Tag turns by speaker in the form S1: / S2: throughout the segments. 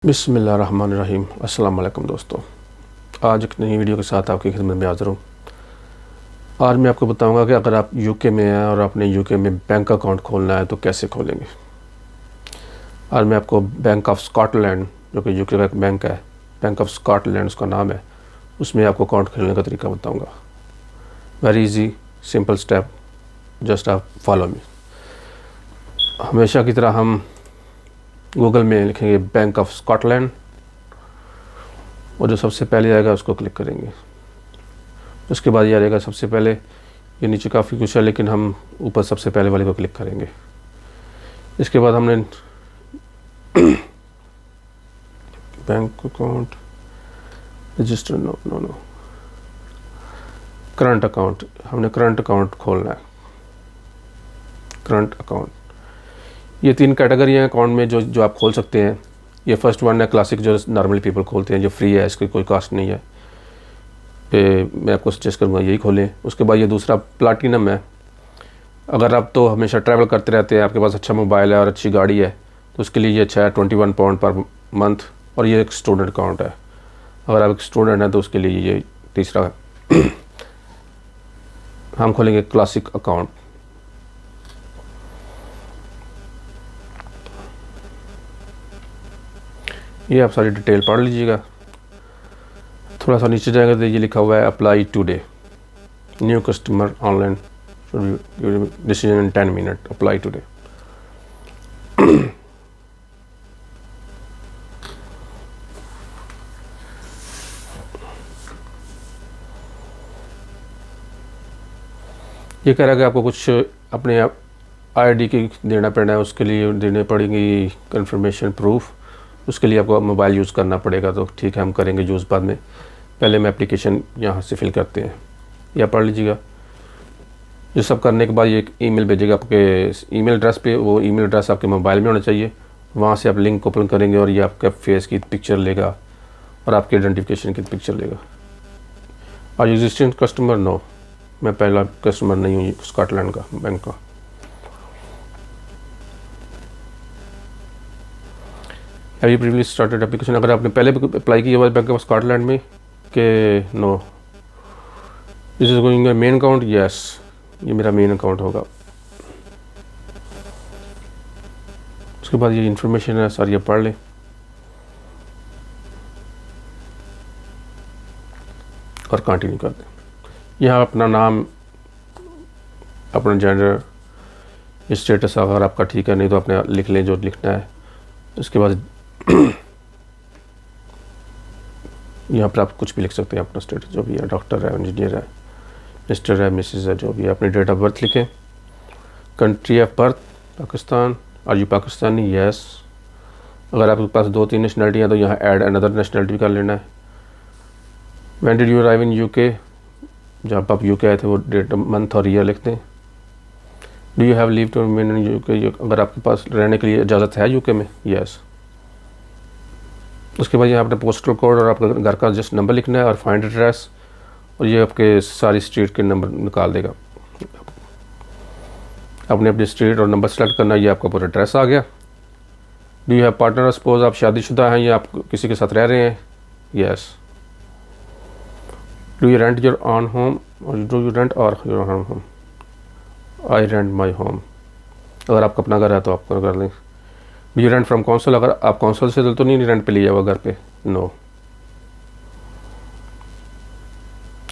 S1: बिस्मिल्लाहिर्रहमानिर्रहीम। अस्सलाम वालेकुम दोस्तों, आज एक नई वीडियो के साथ आपकी खिदमत में हाज़िर हूँ। आज मैं आपको बताऊंगा कि अगर आप यूके में हैं और आपने यूके में बैंक अकाउंट खोलना है तो कैसे खोलेंगे। आज मैं आपको बैंक ऑफ स्कॉटलैंड, जो कि यूके का एक बैंक है, बैंक ऑफ स्कॉटलैंड उसका नाम है, उसमें आपको अकाउंट खोलने का तरीका बताऊँगा। Very easy simple step, just आप फॉलो मी। हमेशा की तरह हम गूगल में लिखेंगे बैंक ऑफ स्कॉटलैंड और जो सबसे पहले आएगा उसको क्लिक करेंगे। उसके बाद ये आएगा सबसे पहले, ये नीचे काफ़ी कुछ है लेकिन हम ऊपर सबसे पहले वाले को क्लिक करेंगे। इसके बाद हमने bank account register no current account, हमने करंट अकाउंट खोलना है। करंट अकाउंट, ये 3 कैटेगरी हैं अकाउंट में जो आप खोल सकते हैं। ये फर्स्ट वन है क्लासिक, जो नॉर्मली पीपल खोलते हैं, जो फ्री है, इसकी कोई कास्ट नहीं है। मैं आपको सजेस्ट करूँगा यही खोलें। उसके बाद ये दूसरा प्लाटिनम है। अगर आप तो हमेशा ट्रैवल करते रहते हैं, आपके पास अच्छा मोबाइल है और अच्छी गाड़ी है, तो उसके लिए ये अच्छा है, 21 पाउंड पर मंथ। और ये एक स्टूडेंट अकाउंट है। अगर आप एक स्टूडेंट हैं तो उसके लिए ये तीसरा है। हम खोलेंगे क्लासिक अकाउंट। ये आप सारी डिटेल पढ़ लीजिएगा। थोड़ा सा नीचे जाएगा तो ये लिखा हुआ है apply today, new customer online decision in 10 minute, apply today. ये कह रहा है कि आपको कुछ अपने आईडी की देना पड़ना है, उसके लिए देने पड़ेंगी कंफर्मेशन प्रूफ। उसके लिए आपको मोबाइल यूज़ करना पड़ेगा, तो ठीक है हम करेंगे यूज़ बाद में। पहले मैं एप्लीकेशन यहाँ से फिल करते हैं, या पढ़ लीजिएगा। ये सब करने के बाद ये एक ईमेल भेजेगा आपके ईमेल एड्रेस पे। वो ईमेल एड्रेस आपके मोबाइल में होना चाहिए। वहाँ से आप लिंक ओपन करेंगे और ये आपका फेस की पिक्चर लेगा और आपके आइडेंटिफिकेशन की पिक्चर लेगा। और एग्जिस्टिंग कस्टमर नो, मैं पहला कस्टमर नहीं हूँ स्कॉटलैंड का बैंक का। Have you previously started application, अगर आपने पहले भी अप्लाई किया हुआ है बैंक ऑफ स्कॉटलैंड में कि no. This is going main account, yes, ये मेरा मेन अकाउंट होगा। उसके बाद ये इंफॉर्मेशन है सारी, आप पढ़ लें। और कंटिन्यू कर दें। यहाँ अपना नाम, अपना जेंडर, स्टेटस अगर आपका ठीक है, नहीं तो अपने लिख लें जो लिखना है। उसके बाद यहाँ पर आप कुछ भी लिख सकते हैं, अपना स्टेटस जो भी है, डॉक्टर है, इंजीनियर है, मिस्टर है, मिसेस है, जो भी है। अपनी डेट ऑफ बर्थ लिखें। Country of birth Pakistan, are you Pakistani, yes. अगर आपके पास 2-3 नेशनलिटी है तो यहाँ ऐड अनदर नेशनलिटी कर लेना है। When did you arrive in UK, जब आप यूके आए थे वो डेट, मंथ और ईयर लिखते हैं। Do you have leave to remain in UK, अगर आपके पास रहने के लिए इजाज़त है यूके में, यस। उसके बाद यहाँ अपने पोस्टल कोड और आपका घर का जस्ट नंबर लिखना है और फाइंड एड्रेस, और ये आपके सारी स्ट्रीट के नंबर निकाल देगा। आपने अपनी स्ट्रीट और नंबर सेलेक्ट करना, ये आपका पूरा एड्रेस आ गया। Do you have partner, suppose आप शादीशुदा हैं या आप किसी के साथ रह रहे हैं, yes. Do you rent your own home, do you rent or your own home, I rent my home. अगर आपका अपना घर है तो आप कर लें। Do you rent from council, अगर आप काउंसिल से तो नहीं रेंट पे लिया हुआ घर पे, नो।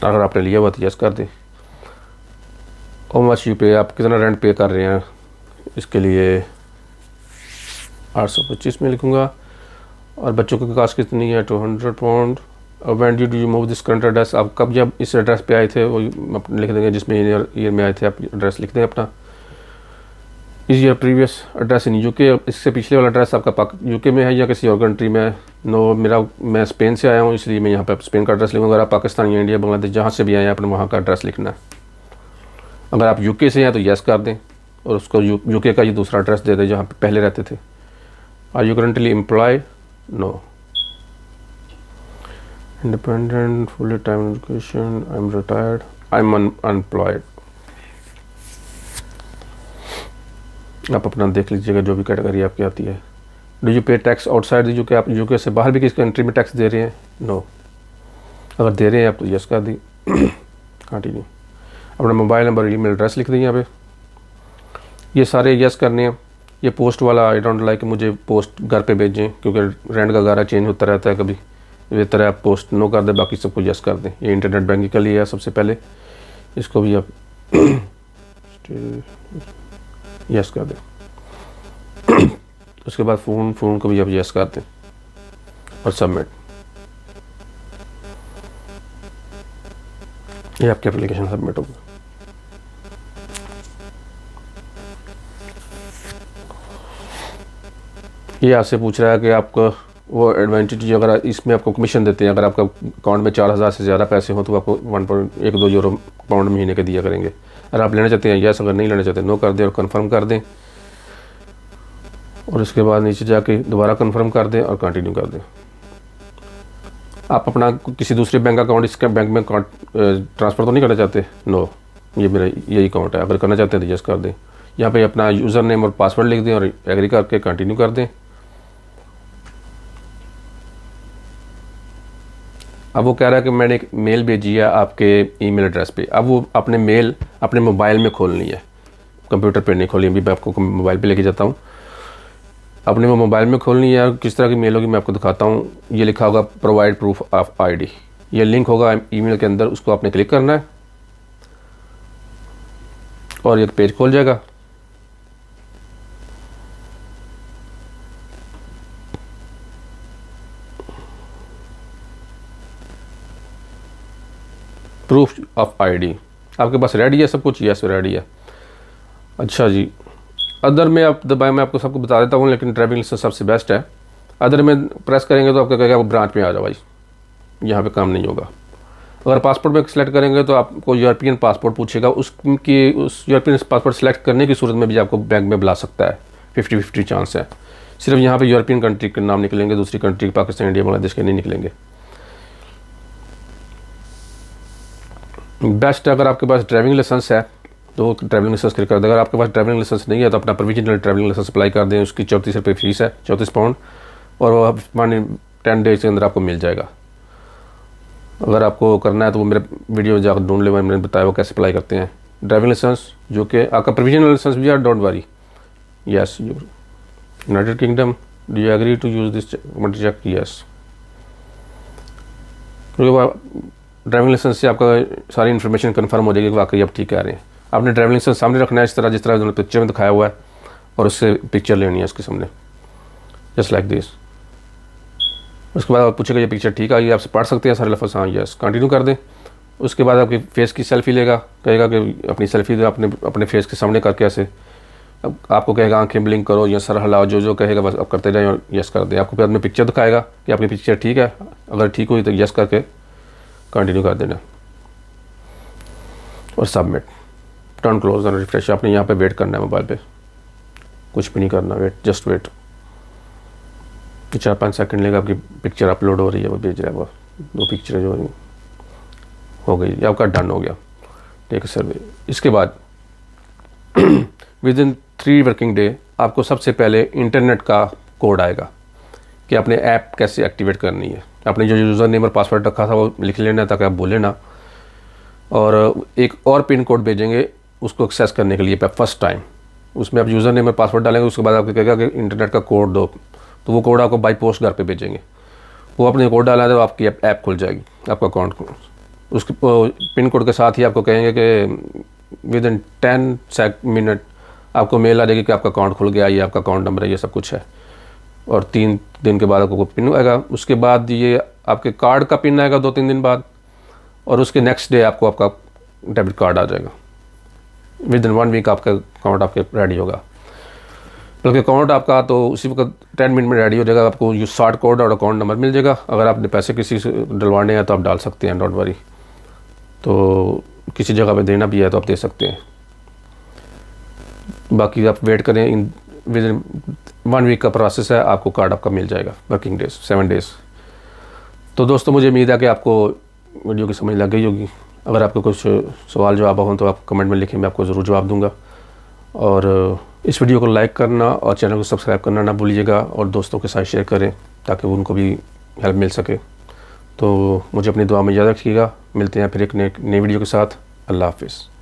S1: अगर आपने लिया हुआ तो यस कर दें। हाउ मच यू पे, आप कितना रेंट पे कर रहे हैं, इसके लिए 825 में लिखूँगा। और बच्चों की कास्ट कितनी है, 200 पाउंड। और when do you move this current address, आप कब जब इस एड्रेस पे आए थे वो लिख देंगे, जिसमें ईयर में आए थे आप एड्रेस लिख दें अपना। Is your previous address in UK, इससे पिछले वाला एड्रेस आपका यूके में है या किसी और कंट्री में है, नो। मैं स्पेन से आया हूँ इसलिए मैं यहाँ पे स्पेन का एड्रेस लिखूँगा। अगर आप पाकिस्तान या इंडिया, बांग्लादेश, जहाँ से भी आए हैं अपने वहाँ का एड्रेस लिखना है। अगर आप यूके से हैं तो यस कर दें और उसको यूके का ये दूसरा एड्रेस दे दें जहाँ पे पहले रहते थे। Are you currently employed, no. Independent, full time education, I am retired, I am unemployed. आप अपना देख लीजिएगा जो भी कैटेगरी आपकी आती है। डू यू पे टैक्स आउटसाइड द यूके, आप यूके से बाहर भी किसी कंट्री में टैक्स दे रहे हैं? नो। अगर दे रहे हैं आप तो यस कर दी। कंटिन्यू। अपना मोबाइल नंबर, ईमेल एड्रेस लिख दें यहाँ पे, ये सारे यस करने हैं। ये पोस्ट वाला आई डोंट लाइक, मुझे पोस्ट घर पे भेजें क्योंकि रेंट का गारा चेंज होता रहता है, कभी बेहतर है आप पोस्ट नो कर दें, बाकी सबको यस कर दें। ये इंटरनेट बैंकिंग के लिए है सबसे पहले, इसको भी आप यस कर दें। उसके बाद फ़ोन को भी आप यस कर दें और सबमिट। ये आपकी एप्लीकेशन सबमिट होगी। ये आपसे पूछ रहा है कि आपको वो एडवांटेज, अगर इसमें आपको कमीशन देते हैं, अगर आपका अकाउंट में 4000 से ज़्यादा पैसे हों तो आपको 1.12 यूरो पाउंड महीने के दिया करेंगे। अगर आप लेना चाहते हैं यस, अगर नहीं लेना चाहते नो कर दें और कंफर्म कर दें, और उसके बाद नीचे जाके दोबारा कंफर्म कर दें और कंटिन्यू कर दें। आप अपना किसी दूसरे बैंक अकाउंट इसके बैंक में ट्रांसफ़र तो नहीं करना चाहते? नो, ये मेरा यही अकाउंट है। अगर करना चाहते हैं तो यस कर दें। यहाँ पे अपना यूज़र नेम और पासवर्ड लिख दें और एग्री करके कंटिन्यू कर दें। अब वो कह रहा है कि मैंने एक मेल भेजी है आपके ईमेल एड्रेस पे। अब वो अपने मेल अपने मोबाइल में खोलनी है, कंप्यूटर पे नहीं खोलनी। अभी मैं आपको मोबाइल पे लेके जाता हूँ। अपने वो मोबाइल में खोलनी है। किस तरह की मेल होगी मैं आपको दिखाता हूँ। ये लिखा होगा प्रोवाइड प्रूफ ऑफ आईडी, ये लिंक होगा ईमेल के अंदर, उसको आपने क्लिक करना है और एक पेज खोल जाएगा। प्रूफ ऑफ आईडी आपके पास रेडी है सब कुछ? यस रेडी है। अच्छा जी, अदर में आप दबाएं, मैं आपको सबको बता देता हूँ, लेकिन ड्राइविंग लाइसेंस सबसे बेस्ट है। अदर में प्रेस करेंगे तो आपका कहेगा वो ब्रांच में आ जाओ भाई, यहाँ पे काम नहीं होगा। अगर पासपोर्ट में सेलेक्ट करेंगे तो आपको यूरोपियन पासपोर्ट पूछेगा, उस यूरोपियन पासपोर्ट सेलेक्ट करने की सूरत में भी आपको बैंक में बुला सकता है। 50-50 चांस है। सिर्फ यहाँ पे यूरोपियन कंट्री के नाम निकलेंगे, दूसरी कंट्री पाकिस्तान, इंडिया, बांग्लादेश के नहीं निकलेंगे। बेस्ट अगर आपके पास ड्राइविंग लाइसेंस है तो ड्राइविंग लाइसेंस क्लिक कर दें। अगर आपके पास ड्राइविंग लाइसेंस नहीं है तो अपना प्रोविजनल ड्राइविंग लाइसेंस अप्लाई कर दें। उसकी 34 रुपये फीस है, 34 पाउंड, और वो आप 10 डेज के अंदर आपको मिल जाएगा। अगर आपको करना है तो वो मेरे वीडियो जाकर ढूंढ ले, मैंने बताया वो कैसे अप्लाई करते हैं। ड्राइविंग लाइसेंस जो कि आपका प्रोविजनल लाइसेंस भी है, don't worry. Yes, United Kingdom, do you agree to use this check? Yes, क्योंकि ड्राइविंग लाइसेंस से आपका सारी इन्फॉर्मेशन कंफर्म हो जाएगी कि वाकई आप ठीक कह रहे हैं। आपने ड्राइविंग लाइसेंस सामने रखना है इस तरह, जिस तरह उन्होंने पिक्चर में दिखाया हुआ है, और उससे पिक्चर लेनी है उसके सामने, जस्ट लाइक दिस। उसके बाद आप पूछेगा ये पिक्चर ठीक आ गई, आपसे पढ़ सकते हैं सारे लफ्ज़? हाँ यस, कंटिन्यू कर दें। उसके बाद आपकी फेस की सेल्फी लेगा, कहेगा कि अपनी सेल्फी दो अपने फेस के सामने करके ऐसे। अब आपको कहेगा आंखें ब्लिंक करो या सर हिलाओ, जो कहेगा बस आप करते रहें और यस कर दें। आपको फिर अपनी पिक्चर दिखाएगा कि आपकी पिक्चर ठीक है। अगर ठीक हुई तो यस करके कंटिन्यू कर देना और सबमिट। टर्न क्लोज और रिफ्रेश। आपने यहाँ पे वेट करना है मोबाइल पे, कुछ भी नहीं करना, वेट, जस्ट वेट। 4-5 सेकंड लेगा, आपकी पिक्चर अपलोड हो रही है, वो भेज रहा है। वो 2 पिक्चरें जो हो गई, आपका डन हो गया। टेक सर्वे। इसके बाद विद इन 3 वर्किंग डे आपको सबसे पहले इंटरनेट का कोड आएगा कि आपने ऐप कैसे एक्टिवेट करनी है। आपने जो यूज़र नेम और पासवर्ड रखा था वो लिख लेना ताकि आप भूलें ना, और एक और पिन कोड भेजेंगे उसको एक्सेस करने के लिए फर्स्ट टाइम। उसमें आप यूज़र नेम और पासवर्ड डालेंगे, उसके बाद आपको कहेगा कि इंटरनेट का कोड दो, तो वो कोड आपको बाई पोस्ट घर पे भेजेंगे। वो अपने कोड डाला तो आपकी ऐप खुल जाएगी, आपका अकाउंट। उसके पिन कोड के साथ ही आपको कहेंगे कि विद इन 10 मिनट आपको मेल आ जाएगी कि आपका अकाउंट खुल गया, ये आपका अकाउंट नंबर है, ये सब कुछ है। और 3 दिन के बाद आपको पिन आएगा। उसके बाद ये आपके कार्ड का पिन आएगा 2-3 दिन बाद, और उसके नेक्स्ट डे आपको आपका डेबिट कार्ड आ जाएगा। विद इन 1 वीक आपका अकाउंट आपके रेडी होगा। बल्कि अकाउंट आपका तो उसी वक्त 10 मिनट में रेडी हो जाएगा। आपको यू शॉर्ट कोड और अकाउंट नंबर मिल जाएगा। अगर आपने पैसे किसी से डलवाने हैं तो आप डाल सकते हैं, डोंट वरी। तो किसी जगह पे देना भी है तो आप दे सकते हैं। बाकी आप वेट करें, इन विद इन 1 वीक का प्रोसेस है, आपको कार्ड आपका मिल जाएगा। Working days 7 days. तो दोस्तों मुझे उम्मीद है कि आपको वीडियो की समझ लग गई होगी। अगर आपको कुछ सवाल जवाब हो तो आप कमेंट में लिखें, मैं आपको ज़रूर जवाब दूंगा। और इस वीडियो को लाइक करना और चैनल को सब्सक्राइब करना ना भूलिएगा और दोस्तों के साथ शेयर करें ताकि उनको भी हेल्प मिल सके। तो मुझे अपनी दुआ में याद रखिएगा। मिलते हैं फिर एक नई वीडियो के साथ। अल्लाह हाफिज़।